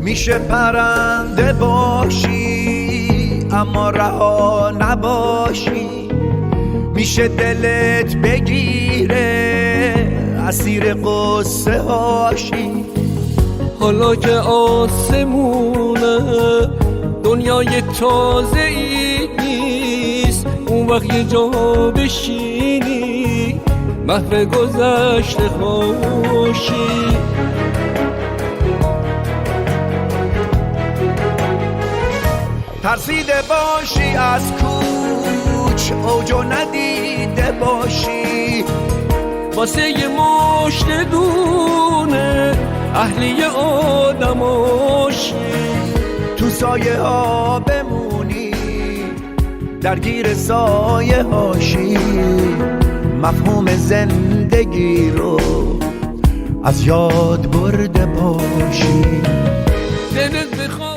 میشه پرنده باشی اما رها نباشی، میشه دلت بگیره اسیر قصه هاشی. حالا که آسمونه دنیای تازه ای نیست، اون وقت یه جا بشینی محو گذشته خوشی. ترسیده باشی از کوچ اوجو ندیده باشی، واسه یه مشت دونه اهلی آدماشی. تو سایه ها بمونی درگیر سایه هاشی، مفهوم زندگی رو از یاد برده باشی. دلت بخواد